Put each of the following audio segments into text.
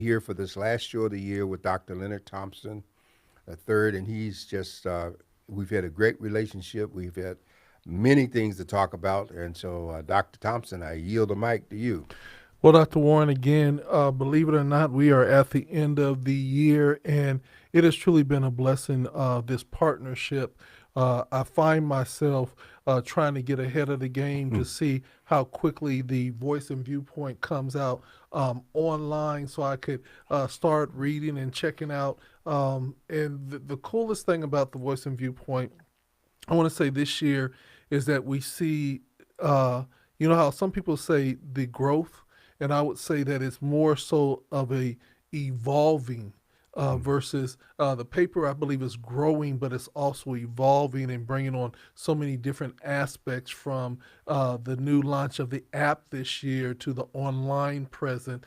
here for this last show of the year with Dr. Leonard Thompson, a third, and he's just, we've had a great relationship. We've had many things to talk about. And so, Dr. Thompson, I yield the mic to you. Well, Dr. Warren, again, believe it or not, we are at the end of the year, and it has truly been a blessing, this partnership. I find myself trying to get ahead of the game to see how quickly the Voice and Viewpoint comes out online so I could start reading and checking out. And the coolest thing about the Voice and Viewpoint, I want to say this year, is that we see, you know, how some people say the growth, and I would say that it's more so of a evolving versus the paper. I believe is growing, but it's also evolving and bringing on so many different aspects from the new launch of the app this year to the online present,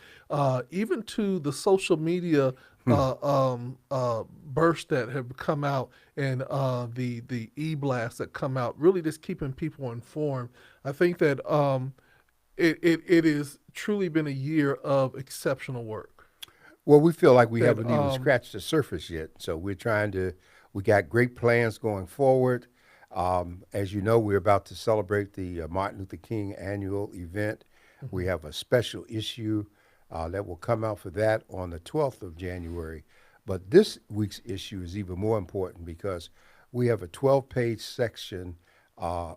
even to the social media bursts that have come out and the e-blasts that come out, really just keeping people informed. I think that it has truly been a year of exceptional work. Well, we feel like we That haven't even scratched the surface yet. So we got great plans going forward. As you know, we're about to celebrate the Martin Luther King annual event. We have a special issue that will come out for that on the 12th of January. But this week's issue is even more important because we have a 12-page section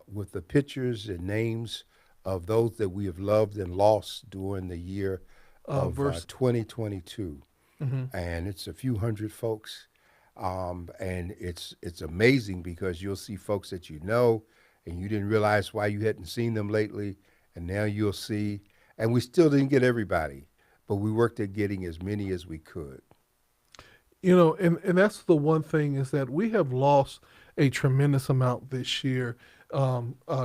with the pictures and names of those that we have loved and lost during the year of verse 2022. And it's a few hundred folks. And it's amazing because you'll see folks that you know and you didn't realize why you hadn't seen them lately, and now you'll see. And we still didn't get everybody, but we worked at getting as many as we could. You know, and that's the one thing is that we have lost a tremendous amount this year.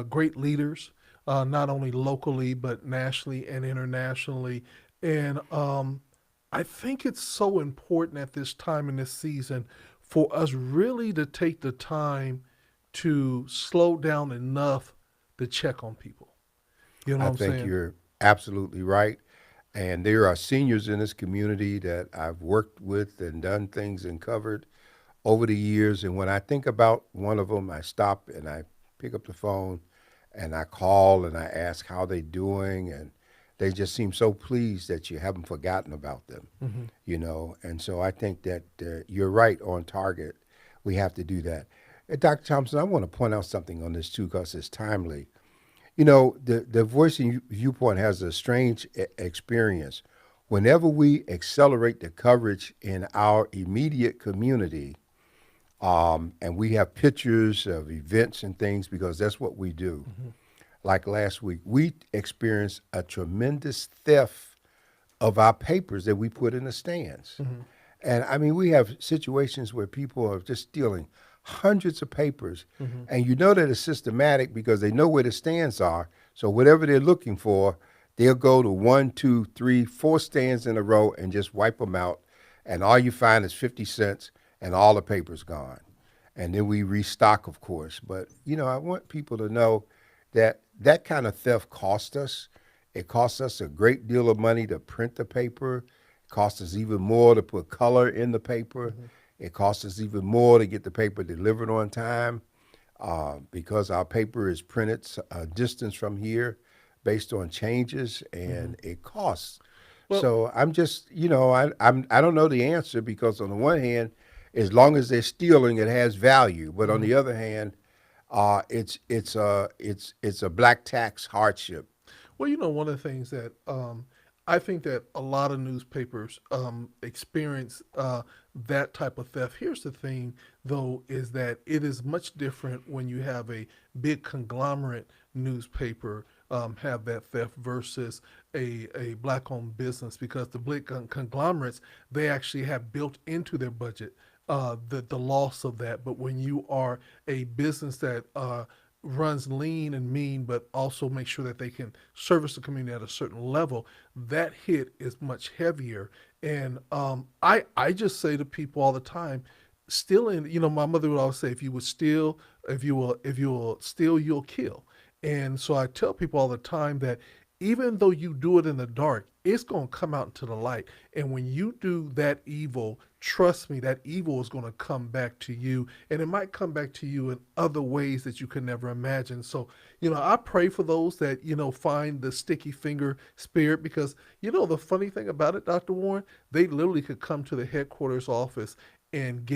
Great leaders, not only locally but nationally and internationally, and I think it's so important at this time in this season for us really to take the time to slow down enough to check on people. You know I what I'm think saying? you're absolutely right. And there are seniors in this community that I've worked with and done things and covered over the years. And when I think about one of them, I stop and I pick up the phone and I call and I ask how they doing. And they just seem so pleased that you haven't forgotten about them, And so I think that you're right on target. We have to do that. Dr. Thompson, I want to point out something on this too because it's timely. The voicing viewpoint has a strange experience. Whenever we accelerate the coverage in our immediate community, and we have pictures of events and things because that's what we do. Like last week, we experienced a tremendous theft of our papers that we put in the stands. And I mean, we have situations where people are just stealing hundreds of papers, and you know that it's systematic because they know where the stands are. So whatever they're looking for, they'll go to one, two, three, four stands in a row and just wipe them out. And all you find is 50 cents and all the paper's gone. And then we restock, of course. But, I want people to know that that kind of theft costs us. It costs us a great deal of money to print the paper. It costs us even more to put color in the paper. It costs us even more to get the paper delivered on time because our paper is printed a distance from here based on changes, and it costs. Well, So I'm just, I don't know the answer because on the one hand, as long as they're stealing, it has value. But on the other hand, it's a black tax hardship. well, you know, one of the things that I think that a lot of newspapers experience that type of theft. Here's the thing, though, is that it is much different when you have a big conglomerate newspaper have that theft versus a black-owned business because the big conglomerates, they actually have built into their budget the loss of that. But when you are a business that runs lean and mean, but also make sure that they can service the community at a certain level, that hit is much heavier. And I just say to people all the time, stealing. You know, my mother would always say, if you would steal, if you will steal, you'll kill. And so I tell people all the time that even though you do it in the dark, it's going to come out into the light. And when you do that evil, trust me, that evil is going to come back to you. And it might come back to you in other ways that you could never imagine. So, I pray for those that, find the sticky finger spirit because, the funny thing about it, Dr. Warren, they literally could come to the headquarters office and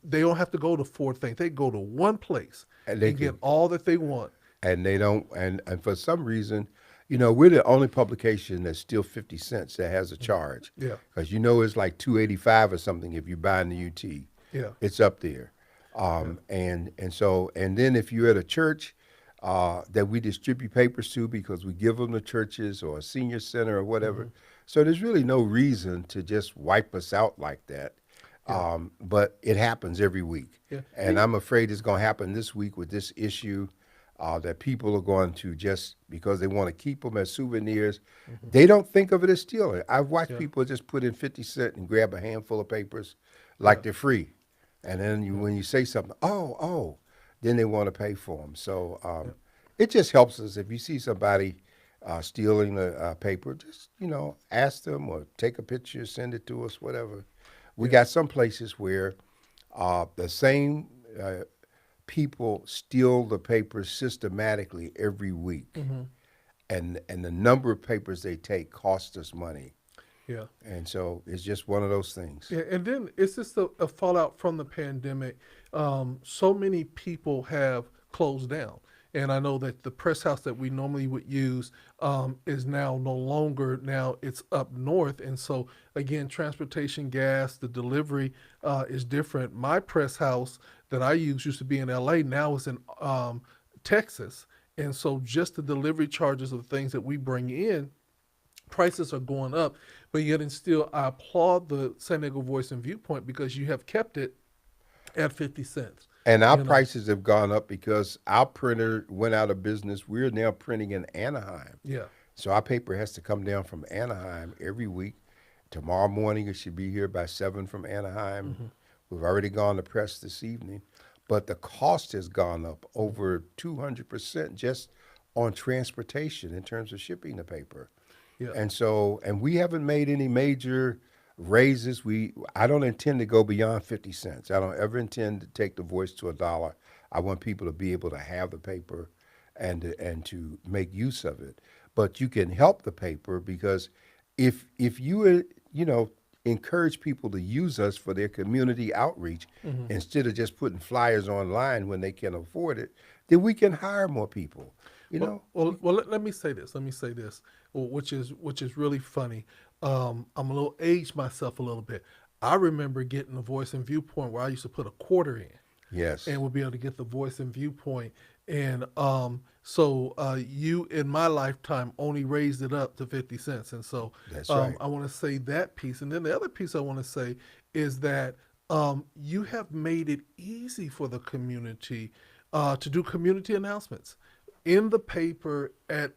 they don't have to go to four things. They go to one place And they and get can, all that they want. and they don't, and for some reason, we're the only publication that's still 50 cents that has a charge. Yeah. Because it's like 285 or something if you buy in the UT. Yeah. It's up there. Yeah. And then if you're at a church that we distribute papers to because we give them to churches or a senior center or whatever. So there's really no reason to just wipe us out like that. Yeah. But it happens every week. Yeah. And I'm afraid it's going to happen this week with this issue that people are going to just because they want to keep them as souvenirs. They don't think of it as stealing. I've watched Yeah. people just put in 50 cents and grab a handful of papers like Yeah. they're free. And then when you say something, oh, then they want to pay for them. So it just helps us if you see somebody stealing a paper, just, ask them or take a picture, send it to us, whatever. We got some places where the same people steal the papers systematically every week, and the number of papers they take costs us money, Yeah. and so it's just one of those things. Yeah, and then it's just a fallout from the pandemic. So many people have closed down. And I know that the press house that we normally would use is now no longer. Now it's up north. And so, again, transportation, gas, the delivery is different. My press house that I use used to be in LA, now is in Texas. And so, just the delivery charges of the things that we bring in, prices are going up, but yet and still, I applaud the San Diego Voice and Viewpoint because you have kept it at 50 cents. And our You know, prices have gone up because our printer went out of business. We're now printing in Anaheim. yeah, So our paper has to come down from Anaheim every week. Tomorrow morning it should be here by 7 from Anaheim. We've already gone to press this evening. But the cost has gone up over 200% just on transportation in terms of shipping the paper. yeah, And we haven't made any major raises. I don't intend to go beyond 50 cents. I don't ever intend to take the voice to a dollar. I want people to be able to have the paper and to make use of it. But you can help the paper because if you encourage people to use us for their community outreach instead of just putting flyers online when they can afford it, then we can hire more people. You know, Let me say this. Let me say this, which is really funny. I'm a little aged myself a little bit. I remember getting the Voice and Viewpoint where I used to put a quarter in yes, and would be able to get the Voice and Viewpoint. And so you in my lifetime only raised it up to 50 cents. And so that's right. I want to say that piece. And then the other piece I want to say is that you have made it easy for the community to do community announcements in the paper at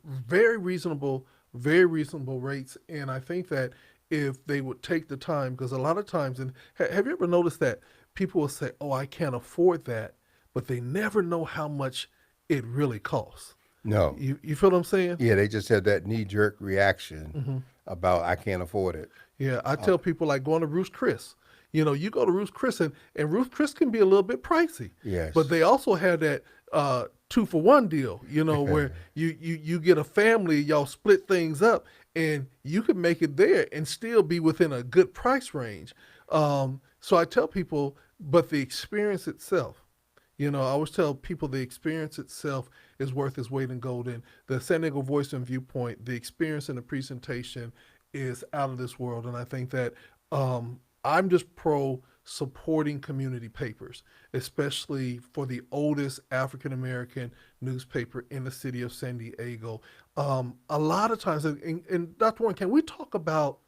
very reasonable, very reasonable rates. And I think that if they would take the time, because a lot of times, and have you ever noticed that people will say, "Oh, I can't afford that," but they never know how much it really costs. No, You feel what I'm saying? yeah, they just had that knee jerk reaction about I can't afford it. Yeah, I tell people like going to Ruth's Chris. You go to Ruth's Chris and Ruth's Chris can be a little bit pricey. Yes. But they also have that 2-for-1 deal, where you get a family, y'all split things up, and you can make it there and still be within a good price range. So I tell people, but the experience itself, I always tell people the experience itself is worth its weight in gold. And the San Diego Voice and Viewpoint, the experience and the presentation is out of this world. And I think that I'm just pro supporting community papers, especially for the oldest African American newspaper in the city of San Diego. A lot of times, and Dr. Warren, can we talk about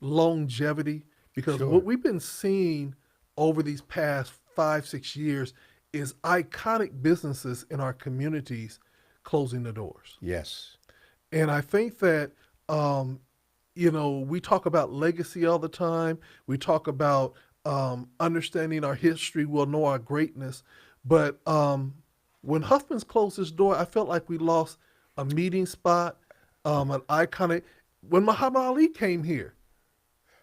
longevity? Because Sure. what we've been seeing over these past 5, 6 years is iconic businesses in our communities closing the doors. Yes. And I think that, we talk about legacy all the time. We talk about understanding our history. We'll know our greatness. But when Huffman's closed his door, I felt like we lost a meeting spot, An iconic. When Muhammad Ali came here,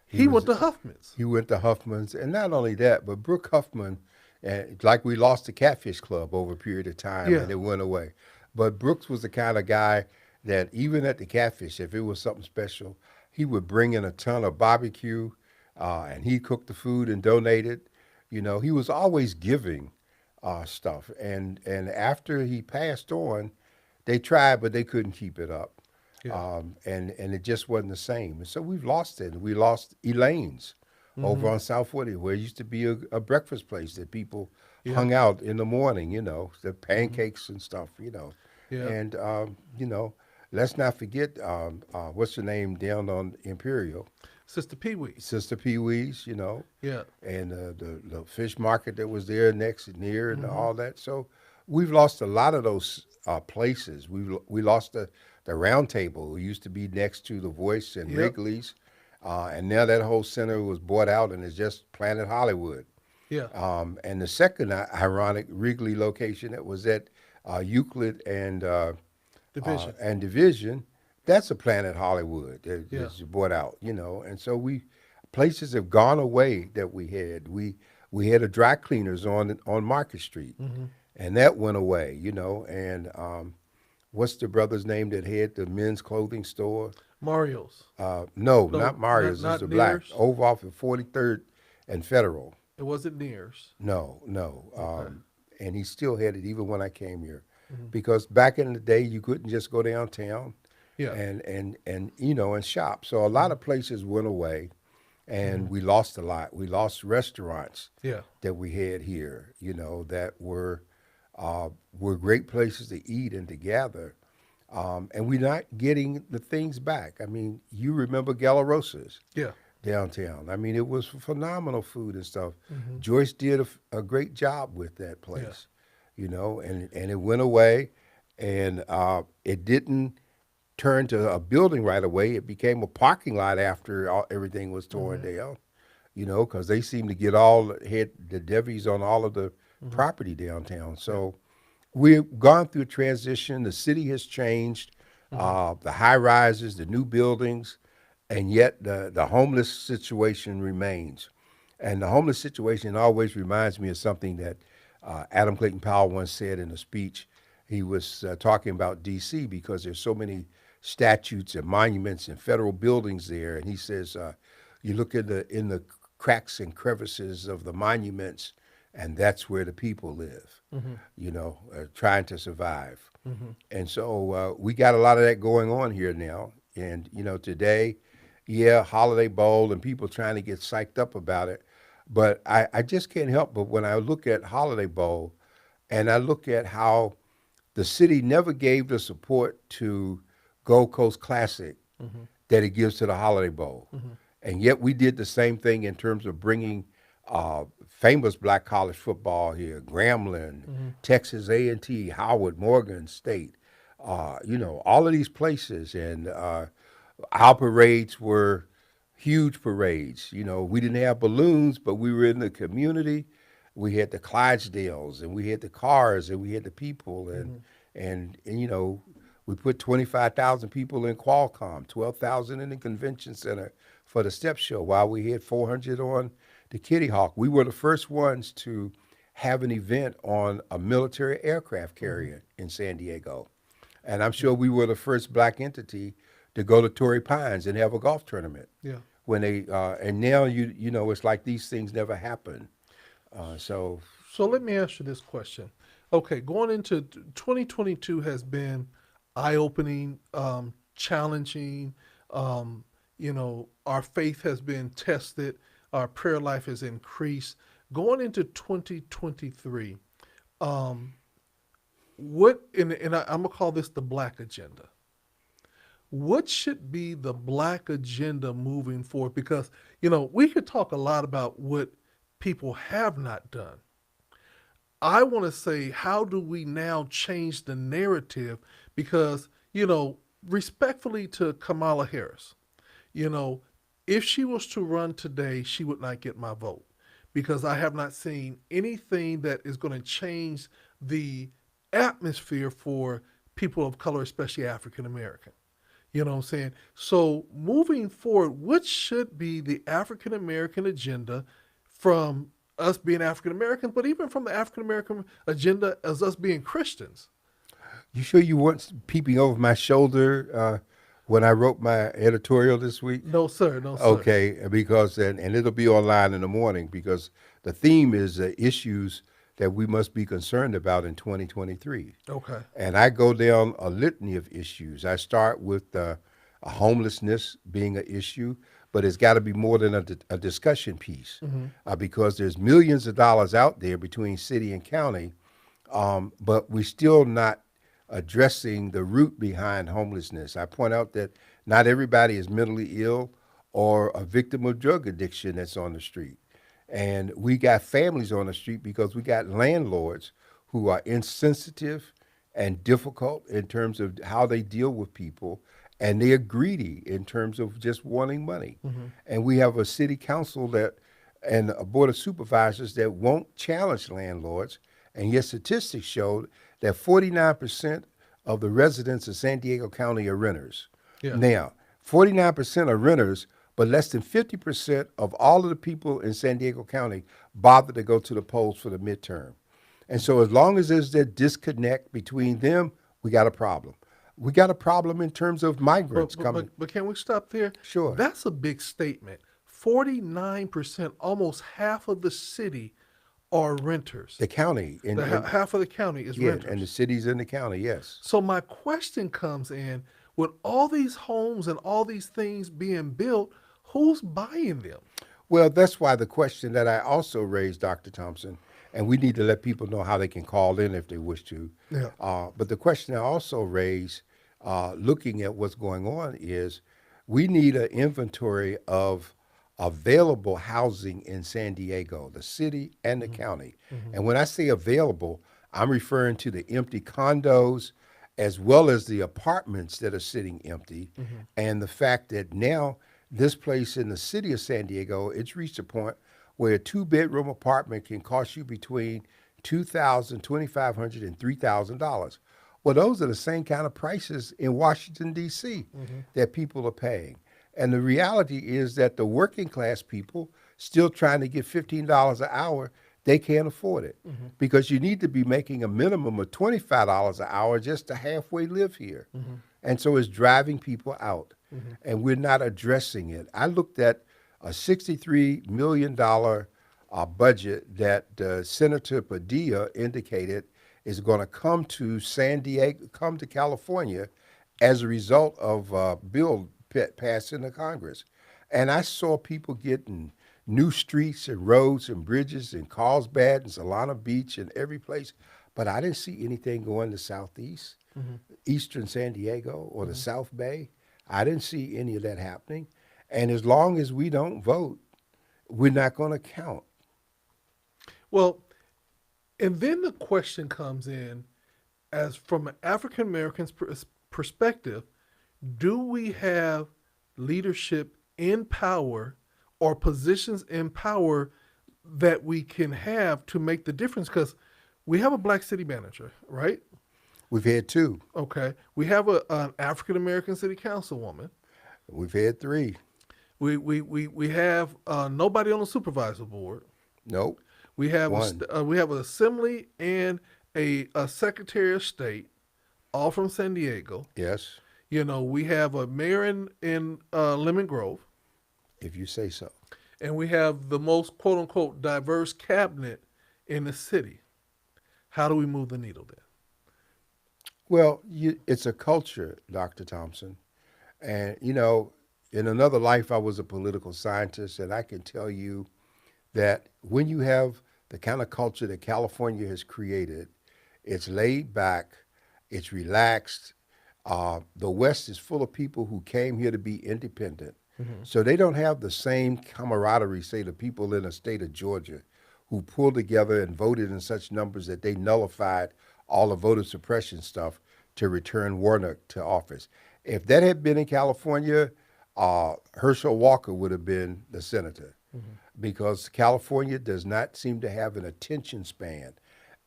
He he went was to Huffman's. he went to Huffman's, and not only that, but Brooke Huffman, like we lost the Catfish Club over a period of time, Yeah. and it went away. But Brooks was the kind of guy that even at the Catfish, if it was something special, he would bring in a ton of barbecue, and he cooked the food and donated. You know, he was always giving stuff, and after he passed on, they tried, but they couldn't keep it up, Yeah. and it just wasn't the same. And so we've lost it. We lost Elaine's over Mm-hmm. on South 40, where it used to be a breakfast place that people Yeah. hung out in the morning. You know, the Mm-hmm. pancakes and stuff. You know, Yeah. and let's not forget what's the name down on Imperial, Sister Pee Wee's. Sister Pee Wee's. You know, Yeah. and the fish market that was there next and near and Mm-hmm. all that. So we've lost a lot of those places. We lost the Round Table, who used to be next to the Voice and Yep. Wrigley's, and now that whole center was bought out and is just Planet Hollywood. Yeah. And the second ironic Wrigley location that was at Euclid Division. and Division, that's a Planet Hollywood Yeah. that's bought out, you know. And so we places have gone away that we had. We had a dry cleaners on Market Street, Mm-hmm. and that went away, you know. And what's the brother's name that had the men's clothing store? Mario's. No, No, not not Mario's. It's not the black Nears. over off of 43rd and Federal. It wasn't Nears. No, no. Okay. And he still had it even when I came here, Mm-hmm. because back in the day you couldn't just go downtown Yeah. and and shop. So a lot Mm-hmm. of places went away, Mm-hmm. and we lost a lot. We lost restaurants Yeah. that we had here, you know, that were great places to eat and to gather. And we're not getting the things back. I mean, you remember Galarosas Yeah. downtown. I mean, it was phenomenal food and stuff. Mm-hmm. Joyce did a great job with that Yeah. place, you know, and it went away, and it didn't turn to a building right away. It became a parking lot after everything was torn Mm-hmm. down, you know, because they seemed to get all had the devies on all of the Mm-hmm. property downtown. Yeah. So we've gone through a transition. The city has changed. Mm-hmm. The high rises, the new buildings, and yet the homeless situation remains. And the homeless situation always reminds me of something that Adam Clayton Powell once said in a speech. He was talking about D.C. because there's so many statutes and monuments and federal buildings there, and he says you look in the cracks and crevices of the monuments, and that's where the people live, Mm-hmm. you know, trying to survive. Mm-hmm. And so we got a lot of that going on here now. And, you know, today, yeah, Holiday Bowl and people trying to get psyched up about it. But I just can't help but when I look at Holiday Bowl and I look at how the city never gave the support to Gold Coast Classic Mm-hmm. that it gives to the Holiday Bowl. Mm-hmm. And yet we did the same thing in terms of bringing famous black college football here, Grambling, Mm-hmm. Texas A&T, Howard, Morgan State, you know, all of these places. And our parades were huge parades. You know, we didn't have balloons, but we were in the community. We had the Clydesdales, and we had the cars, and we had the people, Mm-hmm. and you know, we put 25,000 people in Qualcomm, 12,000 in the convention center for the step show, while we had 400 on the Kitty Hawk. We were the first ones to have an event on a military aircraft Mm-hmm. carrier in San Diego. And I'm sure we were the first black entity to go to Torrey Pines and have a golf tournament. Yeah. When they and now you know it's like these things never happen. So So let me ask you this question. Okay, going into 2022 has been eye-opening, challenging. Our faith has been tested. Our prayer life has increased. Going into 2023, um, I'm gonna call this the black agenda. What should be the black agenda moving forward? Because we could talk a lot about what people have not done. I want to say, how do we now change the narrative? Because, respectfully to Kamala Harris, you know, if she was to run today, she would not get my vote because I have not seen anything that is going to change the atmosphere for people of color, especially African American. You know what I'm saying? So moving forward, what should be the African American agenda from us being African Americans, but even from the African American agenda as us being Christians? You sure you weren't peeping over my shoulder when I wrote my editorial this week? No, sir. No, sir. Okay, because and it'll be online in the morning because the theme is issues that we must be concerned about in 2023. Okay. And I go down a litany of issues. I start with homelessness being an issue, but it's got to be more than a discussion piece because there's millions of dollars out there between city and county, but we're still not addressing the root behind homelessness. I point out that not everybody is mentally ill or a victim of drug addiction that's on the street. And we got families on the street because we got landlords who are insensitive and difficult in terms of how they deal with people. And they are greedy in terms of just wanting money. And we have a city council that and a board of supervisors that won't challenge landlords. And yet statistics show that 49% of the residents of San Diego County are renters. Yeah. Now, 49% are renters, but less than 50% of all of the people in San Diego County bother to go to the polls for the midterm. And so as long as there's that disconnect between them, we got a problem. We got a problem in terms of migrants coming. But can we stop there? Sure. That's a big statement. 49%, almost half of the city are renters. The county Half of the county is yeah, renters. and the cities in the county, yes. So my question comes in, with all these homes and all these things being built, who's buying them? Well, that's why the question that I also raised, Dr. Thompson, and we need to let people know how they can call in if they wish to. Yeah. But the question I also raised, looking at what's going on, is we need an inventory of available housing in San Diego, the city and the county. And when I say available, I'm referring to the empty condos as well as the apartments that are sitting empty, and the fact that now this place in the city of San Diego, it's reached a point where a two-bedroom apartment can cost you between $2,000, $2,500, and $3,000. Well, those are the same kind of prices in Washington, D.C. that people are paying. And the reality is that the working class people still trying to get $15 an hour, they can't afford it because you need to be making a minimum of $25 an hour just to halfway live here. And so it's driving people out, and we're not addressing it. I looked at a $63 million budget that Senator Padilla indicated is going to come to San Diego, come to California as a result of a bill passed in the Congress. And I saw people getting new streets and roads and bridges in Carlsbad and Solana Beach and every place, but I didn't see anything going to Southeast, Eastern San Diego, or the South Bay. I didn't see any of that happening. And as long as we don't vote, we're not going to count. Well, and then the question comes in, as from an African American's perspective, do we have leadership in power or positions in power that we can have to make the difference? Because we have a black city manager, right? We've had two. Okay. We have an African American city councilwoman. We've had three. We have nobody on the supervisor board. Nope. We have One. we have an assembly and a secretary of state, all from San Diego. Yes, You know, we have a mayor in Lemon Grove, if you say so. and we have the most quote unquote diverse cabinet in the city. How do we move the needle then? Well, it's a culture, Dr. Thompson. And, in another life, I was a political scientist, and I can tell you that when you have the kind of culture that California has created, it's laid back, it's relaxed. The West is full of people who came here to be independent. So they don't have the same camaraderie, say, the people in the state of Georgia who pulled together and voted in such numbers that they nullified all the voter suppression stuff to return Warnock to office. If that had been in California, Herschel Walker would have been the senator because California does not seem to have an attention span.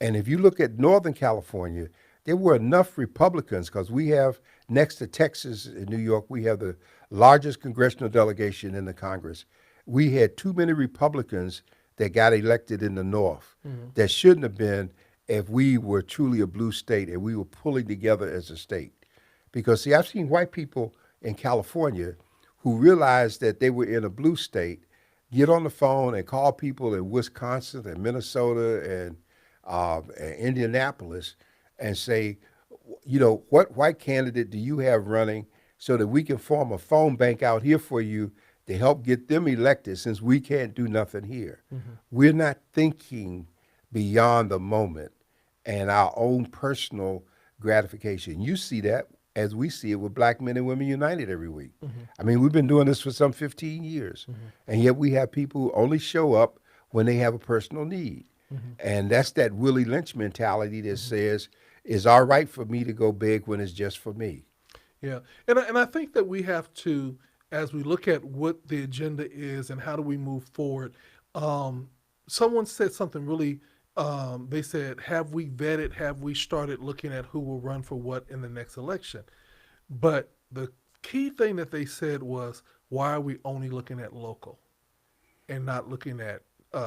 And if you look at Northern California, there were enough Republicans because we have, next to Texas and New York, we have the largest congressional delegation in the Congress. We had too many Republicans that got elected in the North that shouldn't have been if we were truly a blue state and we were pulling together as a state. Because, see, I've seen white people in California who realized that they were in a blue state get on the phone and call people in Wisconsin and Minnesota and Indianapolis and say, you know, what white candidate do you have running so that we can form a phone bank out here for you to help get them elected since we can't do nothing here. We're not thinking beyond the moment and our own personal gratification. You see that as we see it with Black Men and Women United every week. I mean, we've been doing this for some 15 years, and yet we have people who only show up when they have a personal need. And that's that Willie Lynch mentality that says, it's all right for me to go big when it's just for me. Yeah, and I think that we have to, as we look at what the agenda is and how do we move forward. Someone said something really. They said, "Have we vetted? Have we started looking at who will run for what in the next election?" But the key thing that they said was, "Why are we only looking at local and not looking at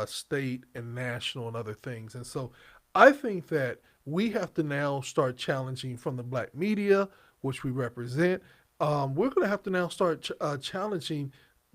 state and national and other things?" And so, I think that we have to now start challenging from the black media, which we represent. We're going to have to now start challenging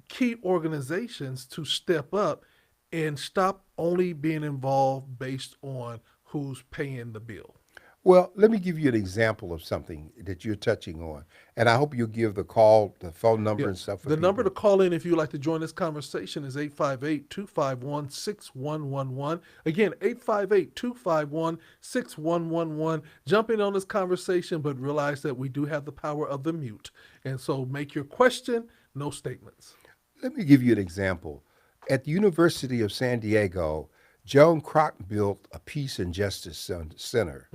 key organizations to step up and stop only being involved based on who's paying the bill. Well, let me give you an example of something that you're touching on. And I hope you'll give the call, the phone number Yeah. and stuff for The number people. to call in if you'd like to join this conversation is 858-251-6111. Again, 858-251-6111. Jump in on this conversation, but realize that we do have the power of the mute. And so make your question, no statements. Let me give you an example. At the University of San Diego, Joan Kroc built a Peace and Justice Center.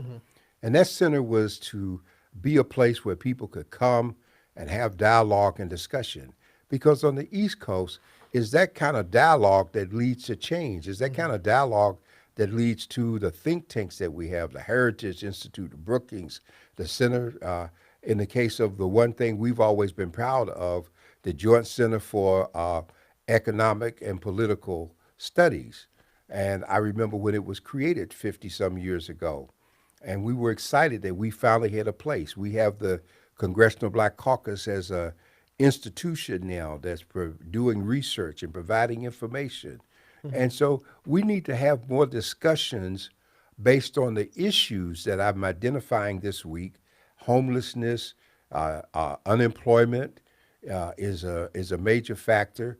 And that center was to be a place where people could come and have dialogue and discussion. Because on the East Coast, is that kind of dialogue that leads to change, is that kind of dialogue that leads to the think tanks that we have, the Heritage Institute, the Brookings, the Center. In the case of the one thing we've always been proud of, the Joint Center for Economic and Political Studies. And I remember when it was created 50 some years ago. And we were excited that we finally had a place. We have the Congressional Black Caucus as a institution now that's doing research and providing information. And so we need to have more discussions based on the issues that I'm identifying this week. Homelessness, unemployment is a major factor.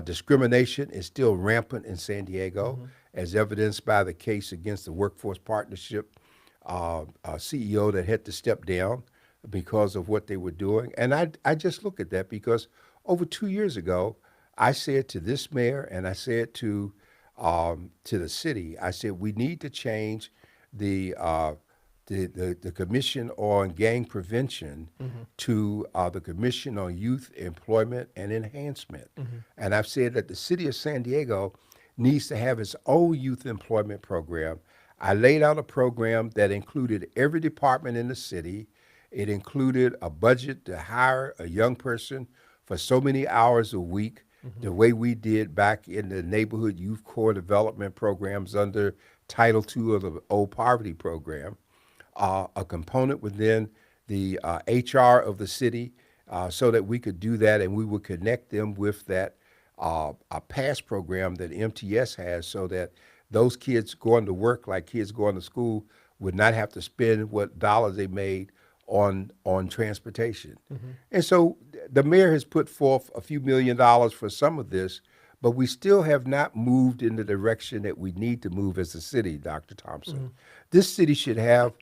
Discrimination is still rampant in San Diego, as evidenced by the case against the Workforce Partnership CEO that had to step down because of what they were doing. And I just look at that because over 2 years ago, I said to this mayor and I said to the city, I said we need to change the the Commission on Gang Prevention to the Commission on Youth Employment and Enhancement. And I've said that the city of San Diego needs to have its own youth employment program. I laid out a program that included every department in the city. It included a budget to hire a young person for so many hours a week, the way we did back in the neighborhood youth core development programs under Title II of the old poverty program. A component within the HR of the city so that we could do that and we would connect them with that a pass program that MTS has so that those kids going to work like kids going to school would not have to spend what dollars they made on transportation. And so the mayor has put forth a few $1 million for some of this, but we still have not moved in the direction that we need to move as a city, Dr. Thompson. This city should have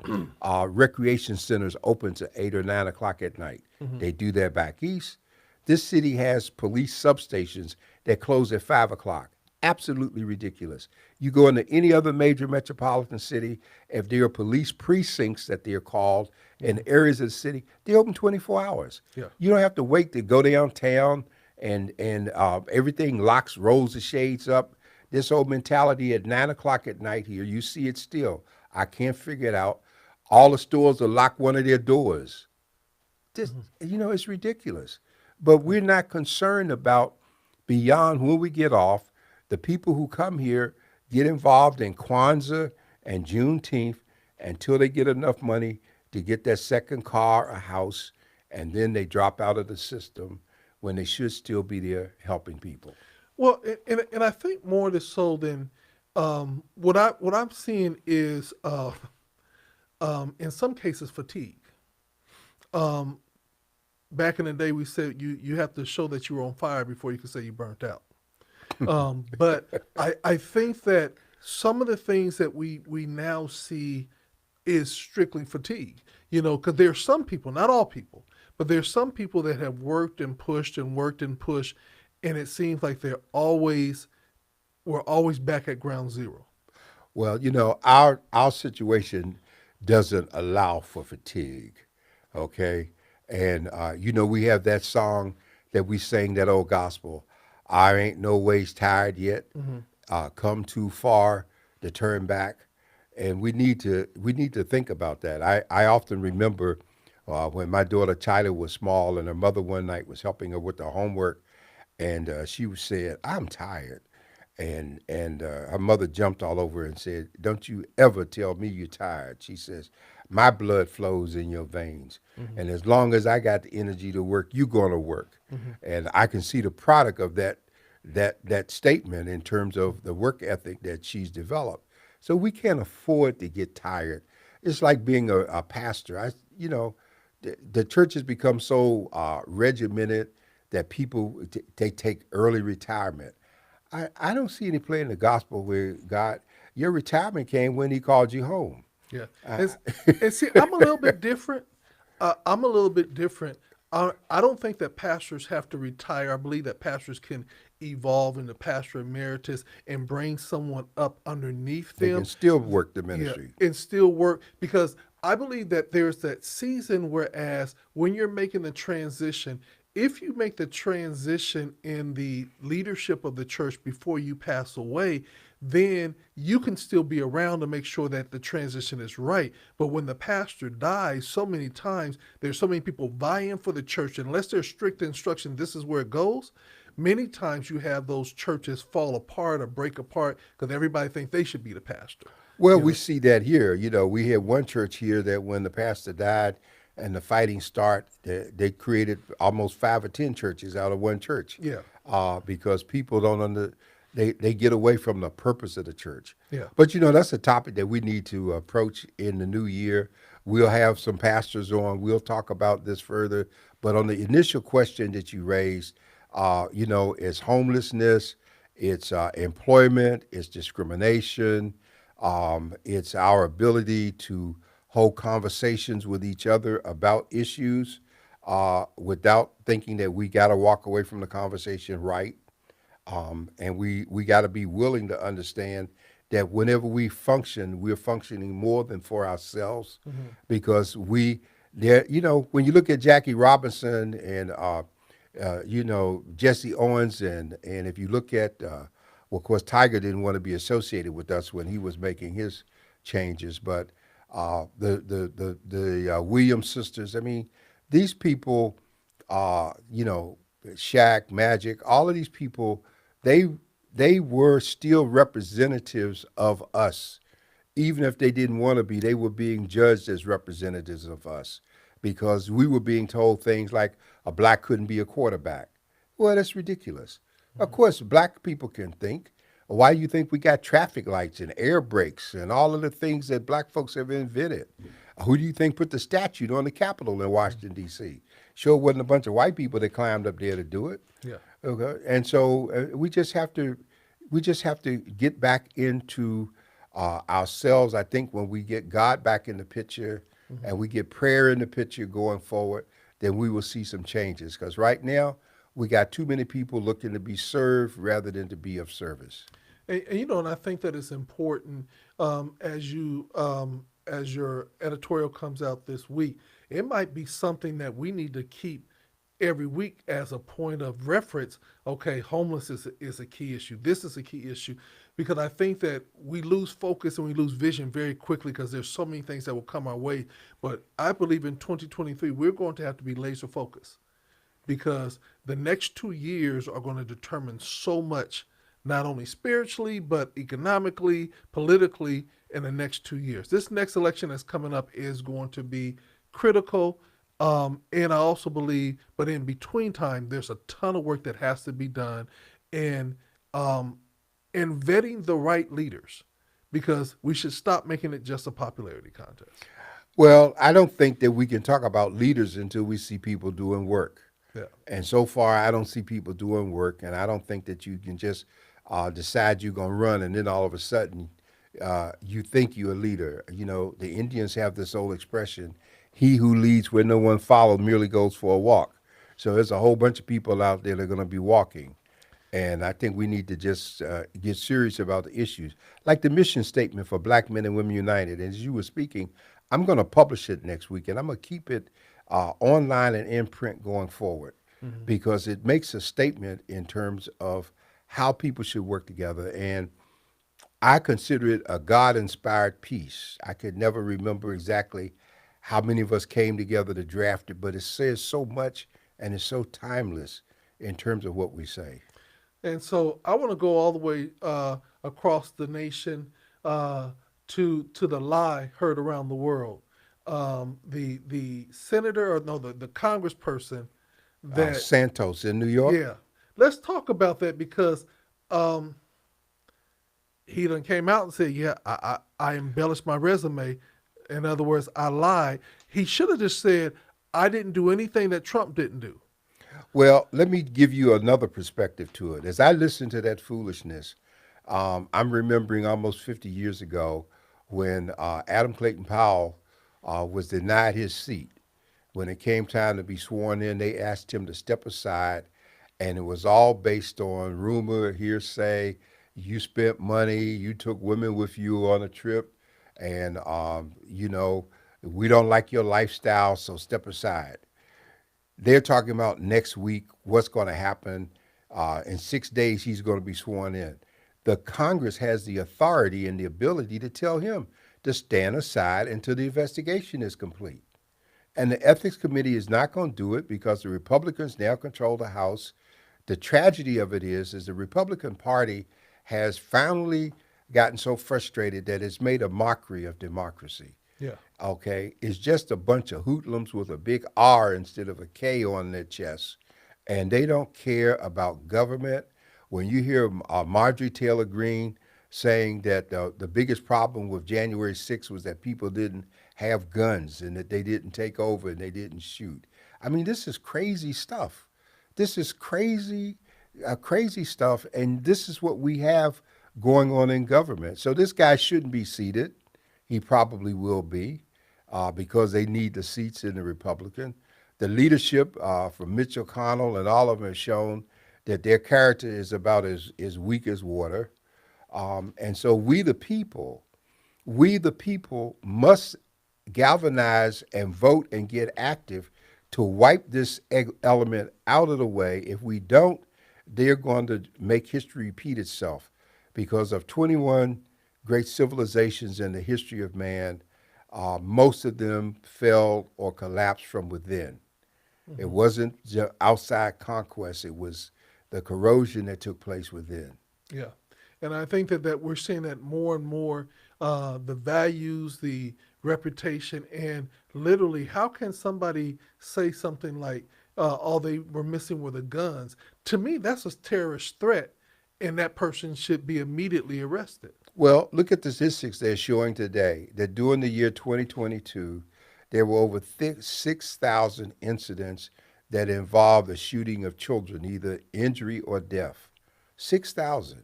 recreation centers open to 8 or 9 o'clock at night. They do that back east. This city has police substations that close at 5 o'clock. Absolutely ridiculous. You go into any other major metropolitan city, if there are police precincts that they're called in areas of the city, they open 24 hours. Yeah. You don't have to wait to go downtown and everything locks, rolls the shades up. This whole mentality at 9 o'clock at night here, you see it still. I can't figure it out. All the stores will lock one of their doors. Just, Mhm. it's ridiculous. But we're not concerned about beyond when we get off. The people who come here get involved in Kwanzaa and Juneteenth until they get enough money to get that second car, a house, and then they drop out of the system when they should still be there helping people. Well, and I think more to so than what I'm seeing is in some cases fatigue. Um, Back in the day, we said you have to show that you were on fire before you can say you burnt out. But I think that some of the things that we now see is strictly fatigue. You know, because there's some people, not all people, but there's some people that have worked and pushed and worked and pushed, and it seems like we're always back at ground zero. Well, our situation doesn't allow for fatigue, okay? And we have that song that we sing, that old gospel. I ain't no ways tired yet. Hmm. Come too far to turn back, and we need to think about that. I often remember when my daughter Tyler was small, and her mother one night was helping her with the homework, and she said, "I'm tired." And her mother jumped all over her and said, "Don't you ever tell me you're tired." She says, "My blood flows in your veins, Hmm. and as long as I got the energy to work, you're going to work." Hmm. And I can see the product of that statement in terms of the work ethic that she's developed. So we can't afford to get tired. It's like being a pastor. The church has become so regimented that people they take early retirement. I don't see any play in the gospel where God, your retirement came when He called you home. Yeah, Uh, and see, I'm a little bit different. I'm a little bit different. I don't think that pastors have to retire. I believe that pastors can evolve into pastor emeritus and bring someone up underneath they can them. still work the Yeah, ministry. and still work because I believe that there's that season whereas when you're making the transition, if you make the transition in the leadership of the church before you pass away, then you can still be around to make sure that the transition is right. But when the pastor dies, so many times there's so many people vying for the church, unless there's strict instruction, this is where it goes. Many times you have those churches fall apart or break apart because everybody thinks they should be the pastor. Well, You we know, see that here. We had one church here that when the pastor died and the fighting started, they created almost 5 or 10 churches out of one church, yeah, because people don't they get away from the purpose of the church. yeah. But that's a topic that we need to approach in the new year. We'll have some pastors on. We'll talk about this further. But on the initial question that you raised, it's homelessness, it's employment, it's discrimination, it's our ability to hold conversations with each other about issues without thinking that we got to walk away from the conversation right. And we got to be willing to understand that whenever we function, we're functioning more than for ourselves, Hmm. because when you look at Jackie Robinson and Jesse Owens, and if you look at well, of course, Tiger didn't want to be associated with us when he was making his changes, but the Williams sisters. I mean, these people, Shaq, Magic, all of these people, they they were still representatives of us, even if they didn't want to be. They were being judged as representatives of us because we were being told things like a black couldn't be a quarterback. Well, that's ridiculous. Of course, black people can think. Why do you think we got traffic lights and air brakes and all of the things that black folks have invented? Who do you think put the statue on the Capitol in Washington, D.C.? Sure wasn't a bunch of white people that climbed up there to do it. Yeah. Okay, and so we just have to get back into ourselves. I think when we get God back in the picture Hmm. and we get prayer in the picture going forward, then we will see some changes. Because right now we got too many people looking to be served rather than to be of service. And I think that it's important as your editorial comes out this week. It might be something that we need to keep every week as a point of reference. Okay, homeless is a key issue. This is a key issue because I think that we lose focus and we lose vision very quickly because there's so many things that will come our way. But I believe in 2023 we're going to have to be laser focused because the next 2 years are going to determine so much, not only spiritually, but economically, politically, in the next 2 years. This next election that's coming up is going to be critical. And I also believe, but in between time, there's a ton of work that has to be done in, um, in vetting the right leaders because we should stop making it just a popularity contest. Well, I don't think that we can talk about leaders until we see people doing work. Yeah. And so far, I don't see people doing work, and I don't think that you can just decide you're going to run and then all of a sudden you think you're a leader. You know, the Indians have this old expression: "He who leads where no one follows merely goes for a walk." So there's a whole bunch of people out there that are going to be walking. And I think we need to just get serious about the issues. Like the mission statement for Black Men and Women United. And as you were speaking, I'm going to publish it next week and I'm going to keep it online and in print going forward Mm-hmm. because it makes a statement in terms of how people should work together. And I consider it a God inspired piece. I could never remember exactly how many of us came together to draft it, but it says so much and it's so timeless in terms of what we say. And so I want to go all the way across the nation to the lie heard around the world. The senator or no the congressperson that Santos in New York. yeah, let's talk about that because um, he done came out and said yeah I embellished my resume. In other words, I lied. He should have just said I didn't do anything that Trump didn't do. Well, let me give you another perspective to it. As I listen to that foolishness, I'm remembering almost 50 years ago when Adam Clayton Powell was denied his seat. When it came time to be sworn in, they asked him to step aside, and it was all based on rumor, hearsay. You spent money, you took women with you on a trip, and we don't like your lifestyle, so step aside. They're talking about next week what's going to happen. In 6 days, he's going to be sworn in. The Congress has the authority and the ability to tell him to stand aside until the investigation is complete. And the Ethics Committee is not going to do it because the Republicans now control the House. The tragedy of it is the Republican Party has finally gotten so frustrated that it's made a mockery of democracy. Yeah. Okay, it's just a bunch of hoodlums with a big R instead of a K on their chest, and they don't care about government. When you hear Marjorie Taylor Greene saying that the biggest problem with January 6th was that people didn't have guns and that they didn't take over and they didn't shoot. I mean, this is crazy stuff. This is crazy stuff, and this is what we have going on in government. So this guy shouldn't be seated. He probably will be because they need the seats in the Republican. The leadership from Mitch McConnell and all of them have shown that their character is about as weak as water. And so we the people must galvanize and vote and get active to wipe this element out of the way. If we don't, they're going to make history repeat itself because of 21 great civilizations in the history of man. Most of them fell or collapsed from within. It Mm-hmm. wasn't outside conquest, it was the corrosion that took place within. Yeah, and I think that we're seeing that more and more. The values, the reputation, and literally, how can somebody say something like, "All they were missing were the guns"? To me, that's a terrorist threat, and that person should be immediately arrested. Well, look at the statistics they're showing today that during the year 2022, there were over 6,000 incidents that involved the shooting of children, either injury or death. 6,000.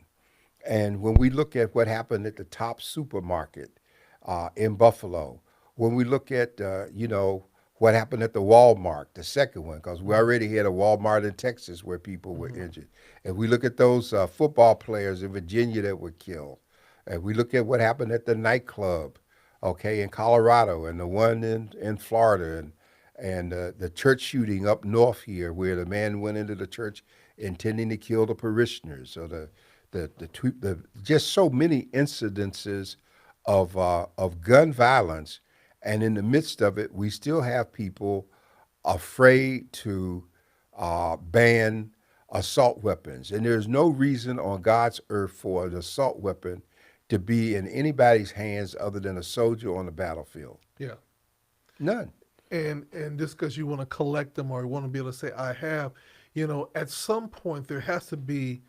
And when we look at what happened at the top supermarket in Buffalo, when we look at, what happened at the Walmart, the second one, because we Mm-hmm. already had a Walmart in Texas where people were Mm-hmm. injured. And we look at those football players in Virginia that were killed. And we look at what happened at the nightclub, okay, in Colorado and the one in Florida. and the church shooting up north here, where the man went into the church intending to kill the parishioners, or the just so many incidences of gun violence, and in the midst of it, we still have people afraid to ban assault weapons, and there's no reason on God's earth for an assault weapon to be in anybody's hands other than a soldier on the battlefield. Yeah. None. And just because you want to collect them or you want to be able to say I have, at some point there has to be,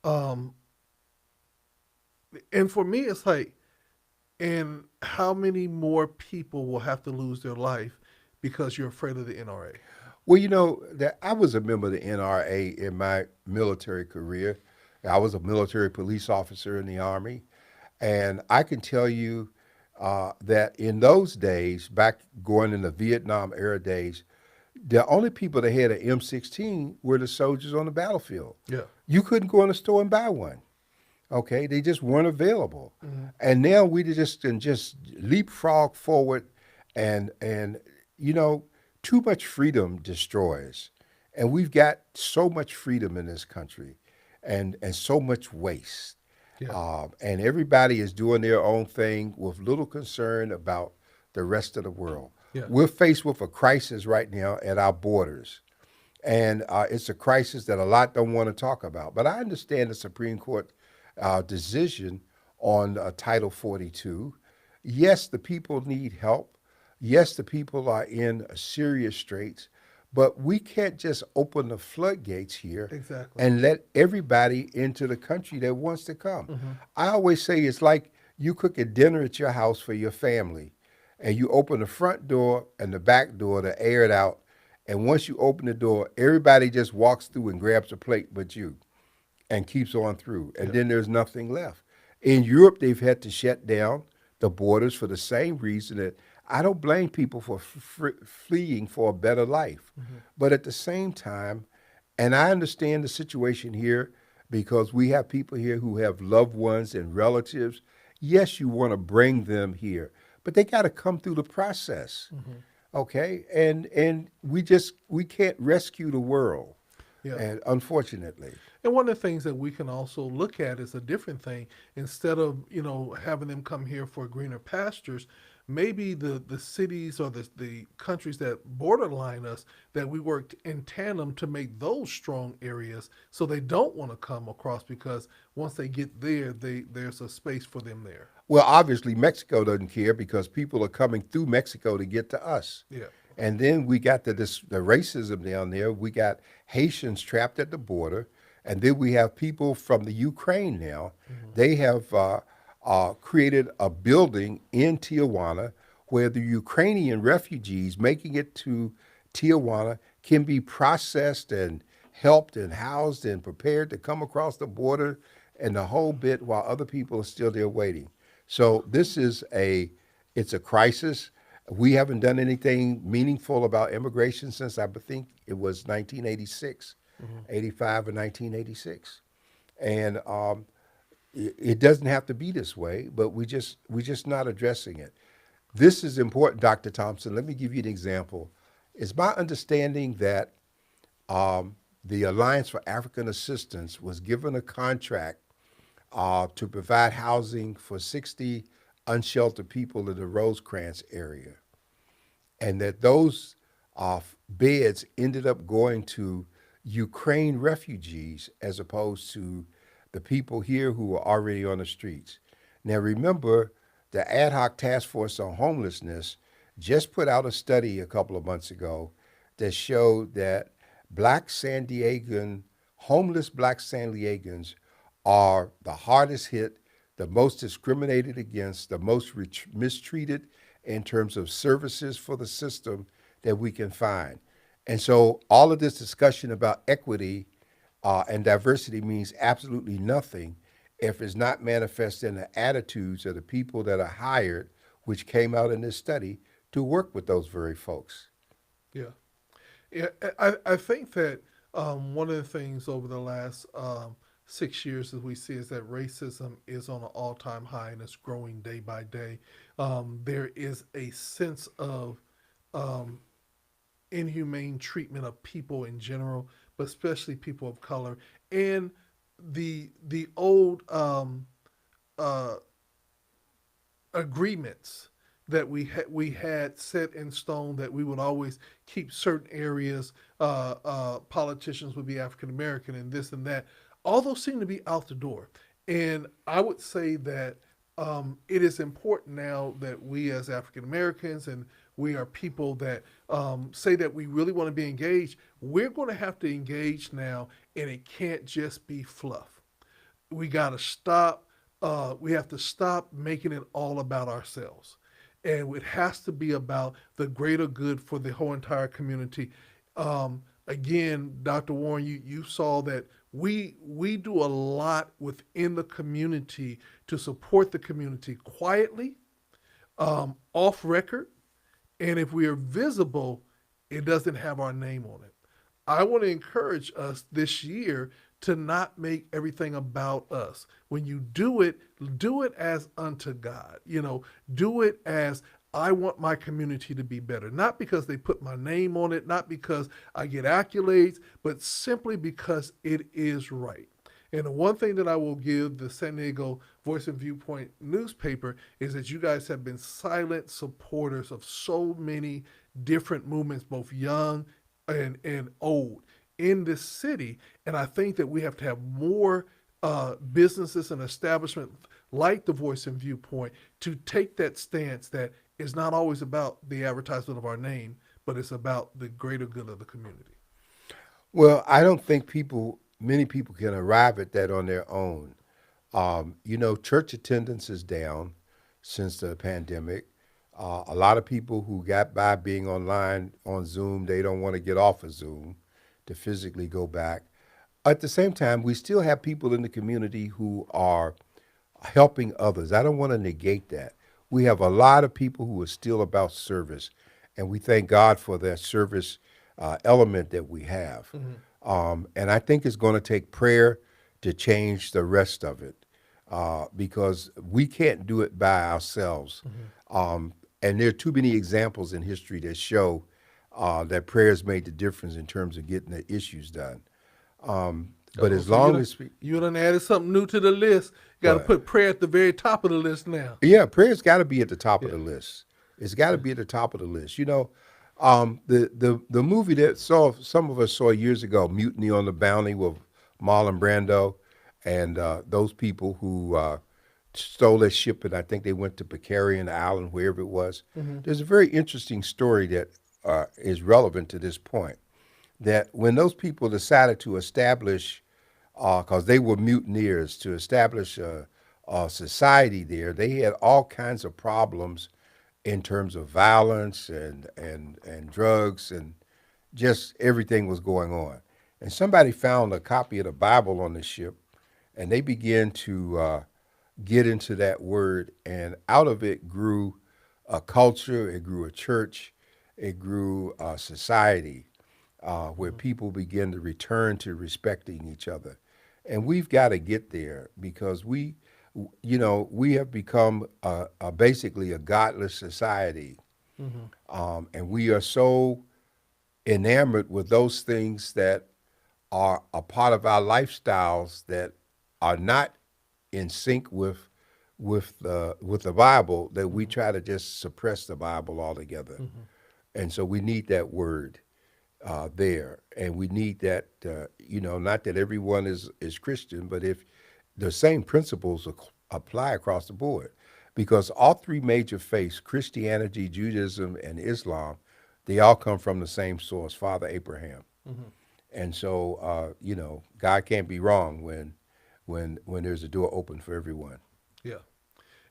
um, and for me it's like, and how many more people will have to lose their life because you're afraid of the NRA? Well, you know that I was a member of the NRA in my military career. I was a military police officer in the Army, and I can tell you that in those days, back going in the Vietnam era days, the only people that had an M16 were the soldiers on the battlefield. Yeah. You couldn't go in a store and buy one. Okay, they just weren't available, Hmm. and now we just can just leapfrog forward, and you know, too much freedom destroys, and we've got so much freedom in this country, and so much waste, Yeah. and everybody is doing their own thing with little concern about the rest of the world. Yeah. We're faced with a crisis right now at our borders, and it's a crisis that a lot don't want to talk about. But I understand the Supreme Court decision on Title 42. Yes, the people need help. Yes, the people are in serious straits, but we can't just open the floodgates here Exactly. and let everybody into the country that wants to come. Hmm. I always say it's like you cook a dinner at your house for your family, and you open the front door and the back door to air it out. And once you open the door, everybody just walks through and grabs a plate but you and keeps on through. And Yeah. then there's nothing left. In Europe, they've had to shut down the borders for the same reason that I don't blame people for fleeing for a better life. Hmm. But at the same time, and I understand the situation here because we have people here who have loved ones and relatives. Yes, you want to bring them here, but they got to come through the process. Hmm. Okay? And we can't rescue the world. Yeah. And unfortunately. And one of the things that we can also look at is a different thing. Instead of, having them come here for greener pastures, maybe the cities or the countries that borderline us, that we worked in tandem to make those strong areas so they don't want to come across, because once they get there, there's a space for them there. Well, obviously, Mexico doesn't care because people are coming through Mexico to get to us. Yeah. And then we got the racism down there. We got Haitians trapped at the border. And then we have people from the Ukraine now. Hmm. They have created a building in Tijuana where the Ukrainian refugees making it to Tijuana can be processed and helped and housed and prepared to come across the border and the whole bit while other people are still there waiting. So this is it's a crisis. We haven't done anything meaningful about immigration since I think it was 1986, Hmm. 85 or 1986. And it doesn't have to be this way, but we just not addressing it. This is important, Dr. Thompson. Let me give you an example. It's my understanding that the Alliance for African Assistance was given a contract to provide housing for 60 unsheltered people in the Rosecrans area, and that those beds ended up going to Ukraine refugees as opposed to the people here who were already on the streets. Now, remember, the Ad Hoc Task Force on Homelessness just put out a study a couple of months ago that showed that black San Diegan, homeless black San Diegans are the hardest hit, the most discriminated against, the most mistreated in terms of services for the system that we can find. And so all of this discussion about equity and diversity means absolutely nothing if it's not manifest in the attitudes of the people that are hired, which came out in this study, to work with those very folks. Yeah. Yeah, I think that one of the things over the last 6 years that we see is that racism is on an all-time high and it's growing day by day. There is a sense of um, inhumane treatment of people in general, but especially people of color, and the old uh, agreements that we had set in stone that we would always keep certain areas. Politicians would be African American and this and that. All those seem to be out the door, and I would say that it is important now that we as African Americans and we are people that say that we really want to be engaged. We're going to have to engage now, and it can't just be fluff. We got to stop. We have to stop making it all about ourselves, and it has to be about the greater good for the whole entire community. Again, Dr. Warren, you saw that we do a lot within the community to support the community quietly, off record, and if we are visible, it doesn't have our name on it. I want to encourage us this year to not make everything about us. When you do it as unto God. Do it as I want my community to be better. Not because they put my name on it, not because I get accolades, but simply because it is right. And the one thing that I will give the San Diego Voice and Viewpoint newspaper is that you guys have been silent supporters of so many different movements, both young and old, in this city. And I think that we have to have more businesses and establishments like the Voice and Viewpoint to take that stance that is not always about the advertisement of our name, but it's about the greater good of the community. Well, I don't think many people can arrive at that on their own. Church attendance is down since the pandemic. A lot of people who got by being online on Zoom, they don't want to get off of Zoom to physically go back. At the same time, we still have people in the community who are helping others. I don't want to negate that. We have a lot of people who are still about service, and we thank God for that service element that we have. Mm-hmm. And I think it's going to take prayer to change the rest of it because we can't do it by ourselves. Mm-hmm. And there are too many examples in history that show that prayers made the difference in terms of getting the issues done. But Oh, as so you long done, as we, you done added something new to the list. Got to well, put prayer at the very top of the list now. yeah, prayer's got to be at the top of Yeah. the list. It's got to be at the top of the list. The movie that saw some of us saw years ago, Mutiny on the Bounty with Marlon Brando, and those people who stole that ship, and I think they went to Pitcairn Island, wherever it was. Mm-hmm. There's a very interesting story that is relevant to this point. That when those people decided to establish, because they were mutineers, to establish a society there, they had all kinds of problems in terms of violence and drugs and just everything was going on. And somebody found a copy of the Bible on the ship, and they began to get into that word, and out of it grew a culture, it grew a church, it grew a society where Mm-hmm. people begin to return to respecting each other. And we've got to get there because we have become basically a godless society. Mm-hmm. And we are so enamored with those things that are a part of our lifestyles that are not in sync with the Bible that we Mm-hmm. try to just suppress the Bible altogether. Mm-hmm. And so we need that word there, and we need that. Not that everyone is Christian, but if the same principles apply across the board, because all three major faiths, Christianity, Judaism, and Islam, they all come from the same source, Father Abraham. Mm-hmm. And so, God can't be wrong when there's a door open for everyone. Yeah.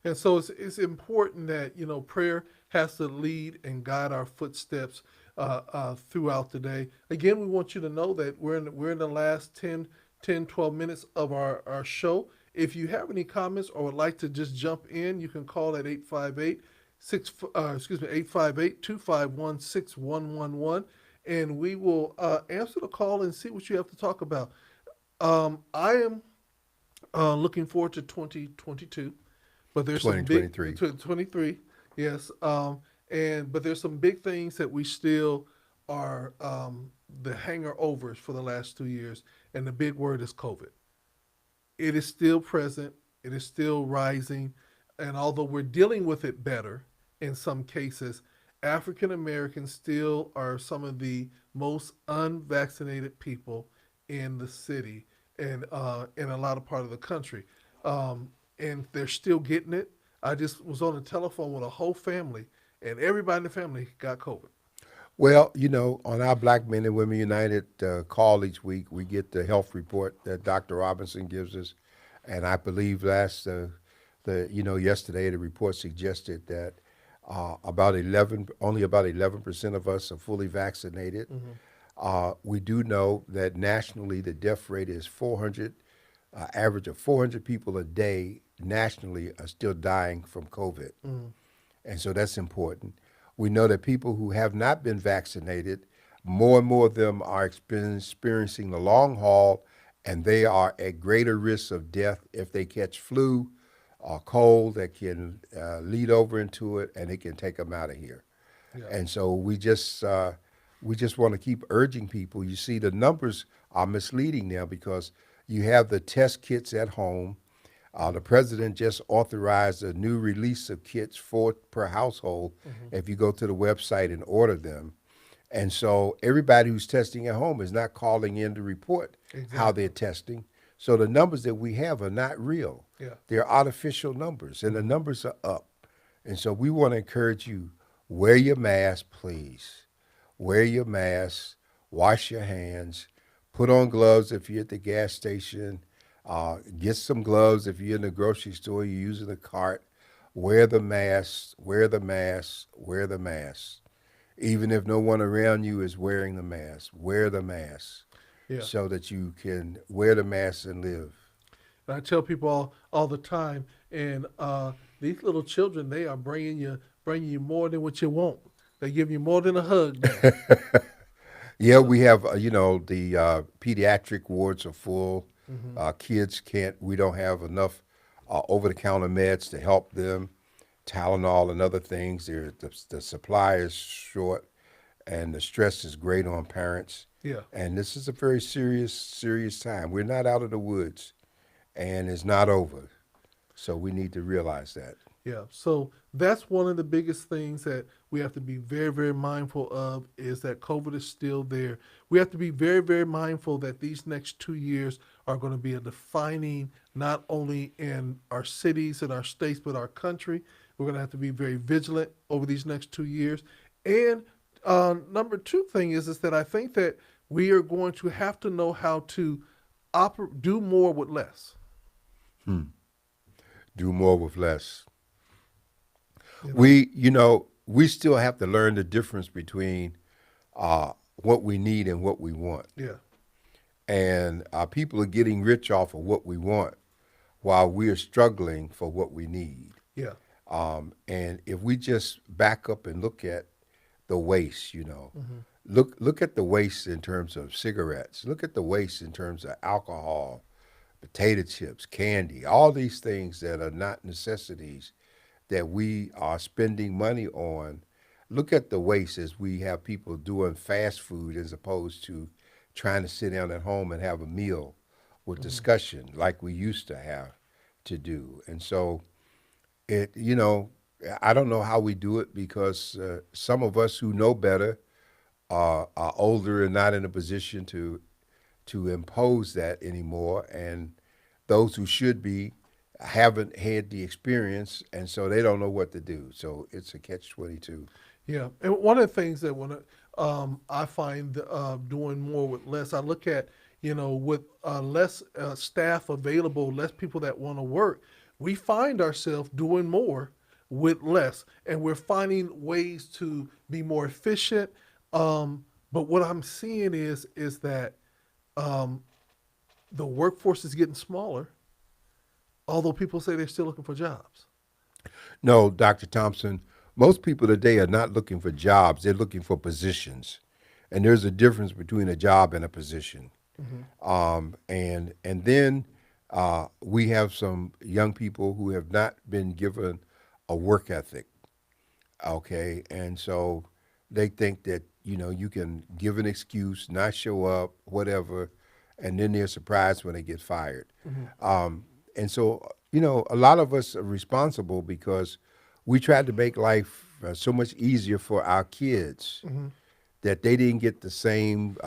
And so it's important that, prayer has to lead and guide our footsteps throughout the day. Again, we want you to know that we're in the last 12 minutes of our show. If you have any comments or would like to just jump in, you can call at 858-251-6111, and we will answer the call and see what you have to talk about. I am looking forward to 2022, but there's some big 2023. 23. Yes, but there's some big things that we still are the hanger overs for the last 2 years, and the big word is COVID. It is still present, it is still rising, and although we're dealing with it better in some cases, African Americans still are some of the most unvaccinated people in the city and in a lot of part of the country, and they're still getting it. I just was on the telephone with a whole family, and everybody in the family got COVID. Well, on our Black Men and Women United call each week, we get the health report that Dr. Robinson gives us, and I believe yesterday the report suggested that only about 11% of us are fully vaccinated. Mm-hmm. We do know that nationally the death rate is 400, average of 400 people a day nationally are still dying from COVID. Mm-hmm. And so that's important. We know that people who have not been vaccinated, more and more of them are experiencing the long haul, and they are at greater risk of death if they catch flu or cold that can lead over into it, and it can take them out of here. Yeah. And so we just want to keep urging people. You see, the numbers are misleading now because you have the test kits at home. The president just authorized a new release of kits, four per household, Mm-hmm. if you go to the website and order them. And so everybody who's testing at home is not calling in to report how they're Exactly. testing. So the numbers that we have are not real. Yeah. They're artificial numbers, and the Mm-hmm. numbers are up. And so we want to encourage you, wear your mask, please. Wear your mask, wash your hands, put on gloves if you're at the gas station, get some gloves if you're in the grocery store, you're using a cart. Wear the mask, wear the mask, wear the mask. Even if no one around you is wearing the mask, wear the mask Yeah. so that you can wear the mask and live. And I tell people all the time, and these little children, they are bringing you more than what you want. They give you more than a hug now. Yeah, So, we have, the pediatric wards are full. mm-hmm. Kids can't, we don't have enough over the counter meds to help them, Tylenol and other things. The supply is short and the stress is great on parents. Yeah. And this is a very serious, serious time. We're not out of the woods and it's not over. So we need to realize that. Yeah. So that's one of the biggest things that we have to be very, very mindful of is that COVID is still there. We have to be very, very mindful that these next 2 years are going to be a defining not only in our cities and our states, but our country. We're going to have to be very vigilant over these next 2 years. And number two thing is that I think that we are going to have to know how to do more with less. Do more with less. You know. We still have to learn the difference between what we need and what we want. Yeah. And people are getting rich off of what we want while we're struggling for what we need. Yeah. And if we just back up and look at the waste, Mm-hmm. look at the waste in terms of cigarettes, look at the waste in terms of alcohol, potato chips, candy, all these things that are not necessities that we are spending money on. Look at the waste as we have people doing fast food as opposed to trying to sit down at home and have a meal with Mm-hmm. discussion like we used to have to do. And so I don't know how we do it because some of us who know better are older and not in a position to impose that anymore, and those who should be haven't had the experience, and so they don't know what to do. So it's a catch-22. Yeah, and one of the things that when I find doing more with less, I look at with less staff available, less people that want to work, we find ourselves doing more with less, and we're finding ways to be more efficient. But what I'm seeing is that um, the workforce is getting smaller, although people say they're still looking for jobs. No, Dr. Thompson, most people today are not looking for jobs, they're looking for positions. And there's a difference between a job and a position. Mm-hmm. And then we have some young people who have not been given a work ethic. Okay, and so they think that you can give an excuse, not show up, whatever, and then they're surprised when they get fired. Mm-hmm. And so a lot of us are responsible because we tried to make life so much easier for our kids Mm-hmm. that they didn't get the same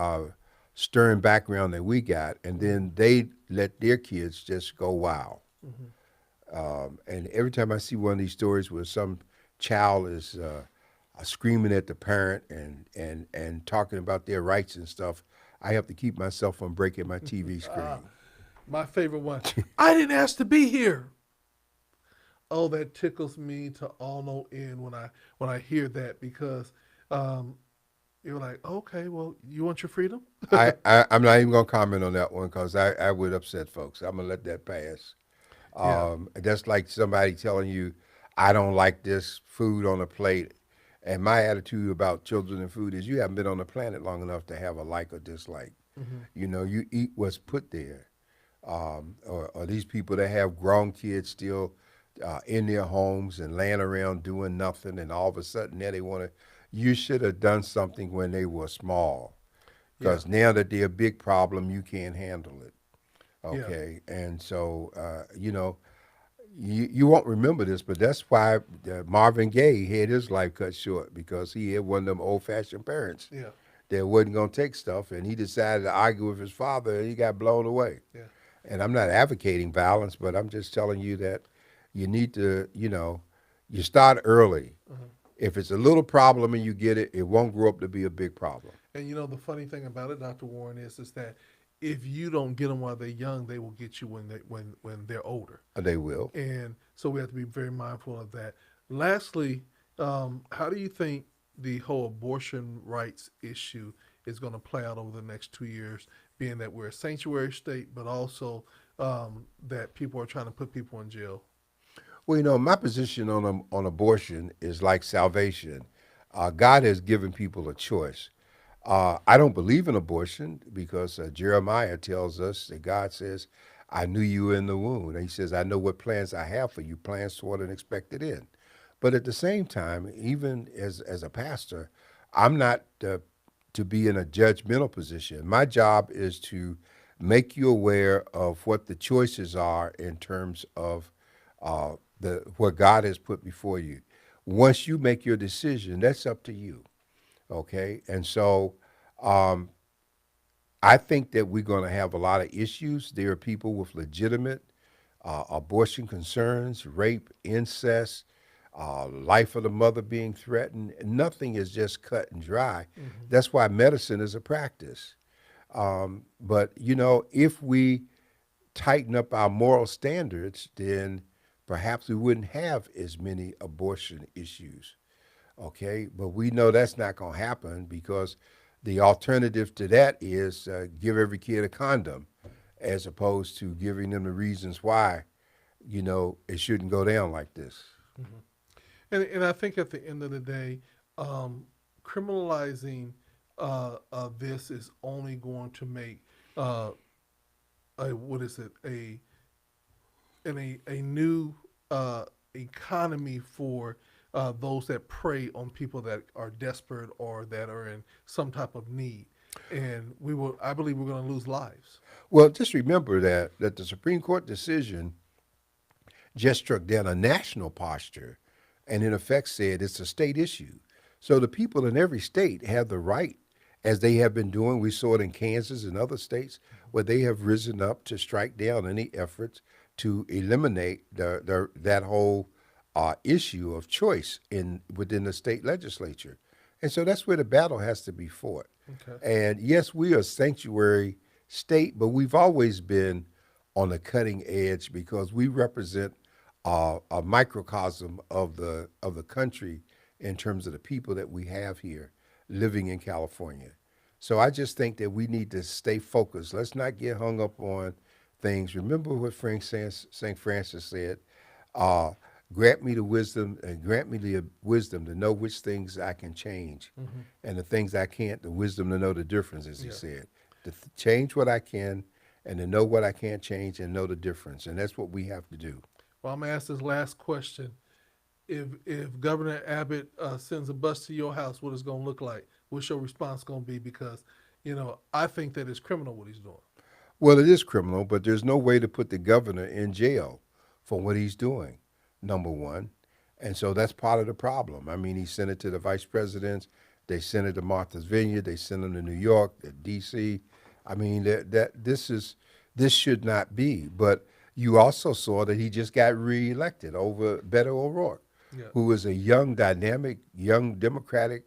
stern background that we got, and then they let their kids just go wild. Mm-hmm. And every time I see one of these stories where some child is screaming at the parent and talking about their rights and stuff, I have to keep myself from breaking my TV Ah, screen. my favorite one. I didn't ask to be here. Oh, that tickles me to all no end when I hear that because um, you're like, okay, well, you want your freedom? I'm not even gonna comment on that one because I would upset folks. I'm gonna let that pass. Yeah. That's like somebody telling you, I don't like this food on the plate. And my attitude about children and food is you haven't been on the planet long enough to have a like or dislike. Mm-hmm. You eat what's put there. Or these people that have grown kids still in their homes and laying around doing nothing, and all of a sudden now they want to. You should have done something when they were small, Yeah. because now that they're a big problem, you can't handle it. Yeah. Okay, and so you won't remember this, but that's why Marvin Gaye had his life cut short because he had one of them old fashioned parents Yeah. that wasn't going to take stuff, and he decided to argue with his father, and he got blown away. Yeah. And I'm not advocating violence, but I'm just telling you that you need to, you start early. Uh-huh. If it's a little problem and you get it, it won't grow up to be a big problem. And the funny thing about it, Dr. Warren, is that if you don't get them while they're young, they will get you when they're older. They will. And so we have to be very mindful of that. Lastly, how do you think the whole abortion rights issue is going to play out over the next 2 years, being that we're a sanctuary state, but also that people are trying to put people in jail? Well, my position on abortion is like salvation. God has given people a choice. I don't believe in abortion because Jeremiah tells us that God says, I knew you in the womb. And he says, I know what plans I have for you, plans toward an expected end. But at the same time, even as a pastor, I'm not to be in a judgmental position. My job is to make you aware of what the choices are in terms of the what God has put before you. Once you make your decision, that's up to you. Okay, and so um, I think that we're going to have a lot of issues. There are people with legitimate abortion concerns, rape, incest, life of the mother being threatened. Nothing is just cut and dry. Mm-hmm. That's why medicine is a practice. But if we tighten up our moral standards, then perhaps we wouldn't have as many abortion issues. Okay, but we know that's not going to happen because the alternative to that is give every kid a condom, as opposed to giving them the reasons why it shouldn't go down like this. Mm-hmm. And I think at the end of the day, criminalizing this is only going to make uh, a what is it a new economy for those that prey on people that are desperate or that are in some type of need, and I believe we're going to lose lives. Well, just remember that the Supreme Court decision just struck down a national posture, and in effect said it's a state issue. So the people in every state have the right, as they have been doing. We saw it in Kansas and other states where they have risen up to strike down any efforts to eliminate that whole issue of choice in within the state legislature. And so that's where the battle has to be fought. Okay. And yes, we are a sanctuary state, but we've always been on the cutting edge because we represent a microcosm of the country in terms of the people that we have here living in California. So I just think that we need to stay focused. Let's not get hung up on things. Remember what St. Francis said: uh, "Grant me the wisdom, and grant me the wisdom to know which things I can change, Mm-hmm. and the things I can't, the wisdom to know the difference." As he Yeah. said, to change what I can, and to know what I can't change, and know the difference. And that's what we have to do. Well, I'm gonna ask this last question. if Governor Abbott sends a bus to your house, what it's going to look like? What's your response going to be? Because I think that it's criminal what he's doing. Well, it is criminal, but there's no way to put the governor in jail for what he's doing, number one. And so that's part of the problem. I mean, he sent it to the vice presidents. They sent it to Martha's Vineyard. They sent it to New York, to D.C. I mean, this should not be. But you also saw that he just got reelected over Beto O'Rourke, Yeah. who is a young, dynamic, young Democratic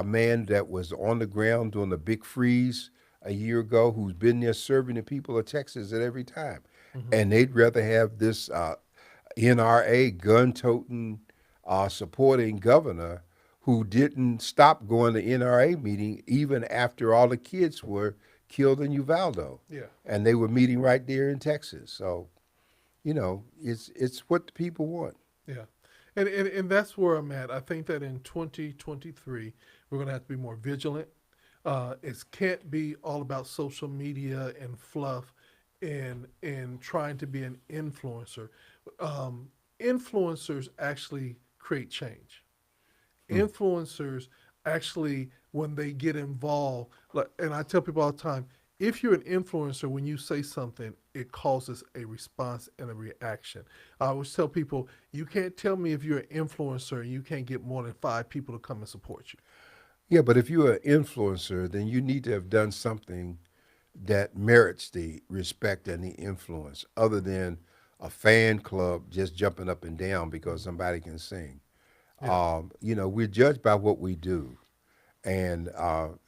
man that was on the ground during the big freeze a year ago, who's been there serving the people of Texas at every time. Hmm. And they'd rather have this NRA gun toting, supporting governor who didn't stop going to NRA meeting even after all the kids were killed in Uvalde. Yeah. And they were meeting right there in Texas. So, it's what the people want. Yeah. And that's where I'm at. I think that in 2023, we're going to have to be more vigilant. It can't be all about social media and fluff and trying to be an influencer. Influencers actually create change. Mm. Influencers actually, when they get involved, like, and I tell people all the time, if you're an influencer, when you say something, it causes a response and a reaction. I always tell people, you can't tell me if you're an influencer and you can't get more than 5 people to come and support you. Yeah, but if you're an influencer, then you need to have done something that merits the respect and the influence, other than a fan club just jumping up and down because somebody can sing. Yeah. We're judged by what we do. And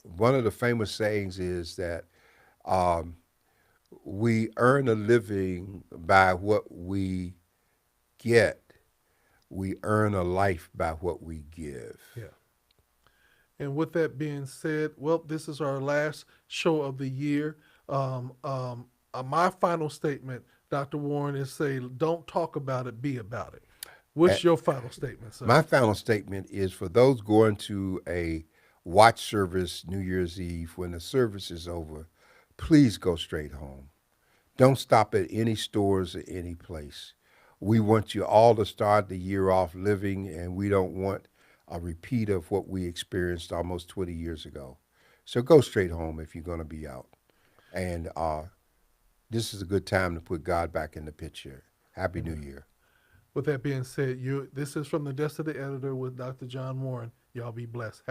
one of the famous sayings is that um, we earn a living by what we get, we earn a life by what we give. Yeah. And with that being said, well, this is our last show of the year. My final statement, Dr. Warren, is say, don't talk about it, be about it. A- What's your final statement, sir? My final statement is for those going to a watch service New Year's Eve when the service is over, please go straight home. Don't stop at any stores or any place. We want you all to start the year off living, and we don't want a repeat of what we experienced almost 20 years ago. So go straight home if you're going to be out. And this is a good time to put God back in the picture. Happy New Amen. Year. With that being said, this is from the desk of the editor with Dr. John Warren. Y'all be blessed. Happy